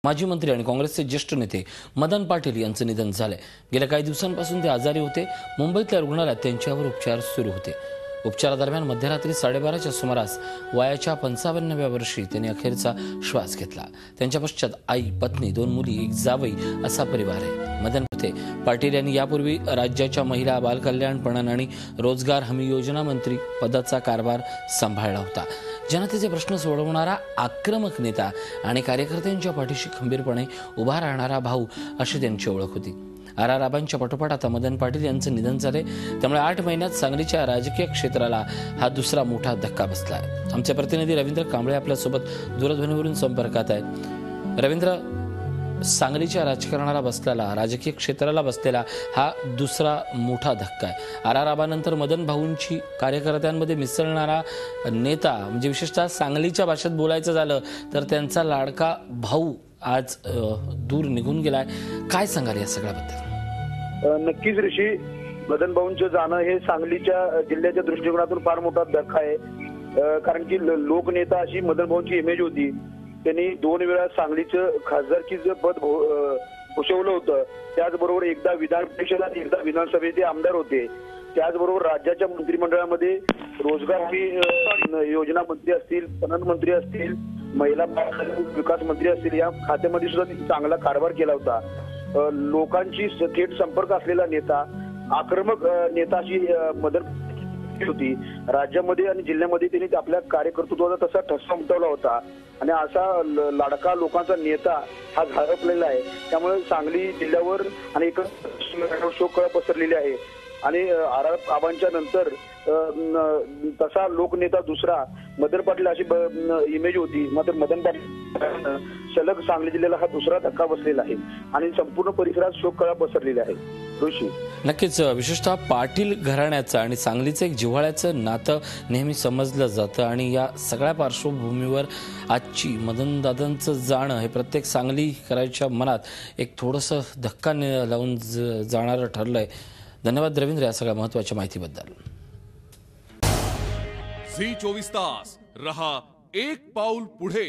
माजी मंत्री आणि काँग्रेसचे ज्येष्ठ नेते मदन पाटील यांचं निधन झाले। गेल्या काही दिवसांपासून ते आजारी होते। मुंबईतल्या रुग्णालयात त्यांच्यावर उपचार सुरू होते। उपचारादरम्यान मध्यरात्री 12:30च्या सुमारास वयाच्या 55व्या वर्षी त्यांनी अखेरचा श्वास घेतला। त्यांच्या पश्चात आई, पत्नी, 2 मुली, एक जावई असा परिवार आहे। मदन पाटील यांनी यापूर्वी राज्याच्या महिला, बालकल्याण, पणन आणि रोजगार हमी योजना मंत्री पदाचा कारभार सांभाळला होता। जनतेचे प्रश्न सोडवणारा आक्रमक नेता आणि कार्यकर्त्यांच्या पाठीशी खंबीरपणे उभा राहणारा भाऊ अशी त्यांची ओळख होती। आबांच्या पाठोपाठ आता मदन पाटील यांचं निधन झाले, त्यामुळे 8 महिन्यात सांगलीच्या राजकीय क्षेत्राला हा दुसरा मोठा धक्का बसला आहे। आमचे प्रतिनिधी रवींद्र कांबळे आपल्यासोबत दूरध्वनीवरून संपर्कात आहेत। रवींद्र, सांगलीच्या राजकीय क्षेत्राला बसलेला हा दुसरा मोठा धक्का आहे। आबानंतर मदन भाऊंची कार्यकर्त्यांमध्ये मिसळणारा नेता, म्हणजे विशेषतः सांगलीच्या भाषेत बोलायचं झालं तर त्यांचा लाडका भाऊ आज दूर निघून गेलाय। काय सांगाल या सगळ्याबद्दल? नक्कीच ऋषी, मदन भाऊंचं जाणं हे सांगलीच्या जिल्ह्याच्या दृष्टिकोनातून फार मोठा धक्का आहे। कारण की लोकनेता अशी मदन भाऊंची इमेज होती। त्यांनी 2 वेळा सांगलीचं खासदारकीचं पद भूषवलं होतं। त्याचबरोबर एकदा विधान परिषद आणि एकदा विधानसभेचे आमदार होते। त्याचबरोबर राज्याच्या मंत्रिमंडळामध्ये रोजगार हमी योजना मंत्री असतील, पणन मंत्री असतील, महिला विकास मंत्री असतील, या खात्यामध्ये सुद्धा त्यांनी चांगला कारभार केला होता। लोकांची थेट संपर्क असलेला नेता, आक्रमक नेता अशी मदन होती। राज्यामध्ये आणि जिल्ह्यामध्ये त्यांनी आपल्या कार्यकर्तृत्वाचा तसा ठसा उमटवला होता आणि असा लाडका लोकांचा नेता हा घालवलेला आहे। त्यामुळे सांगली जिल्ह्यावर आणि एक शोककळा पसरलेली आहे। आणि आबांच्या नंतर तसा लोकनेता दुसरा मदन पाटील अशी इमेज होती। मात्र मदन पाटील सलग सांगली जिल्ह्याला हा दुसरा धक्का बसलेला आहे आणि संपूर्ण परिसरात शोककळा पसरलेली आहे। ऋषी, नक्कीच विशेषतः पाटील घराण्याचं आणि सांगलीचं एक जिव्हाळ्याचं नातं नेहमी समजलं जातं आणि या सगळ्या पार्श्वभूमीवर आजची मदनदादांचं जाणं हे प्रत्येक सांगलीकरांच्या मनात एक थोडंसं धक्का लावून जाणारं ठरलंय। धन्यवाद रवींद्र या सगळ्या महत्त्वाच्या माहितीबद्दल। झी 24 तास रहा एक पाऊल पुढे।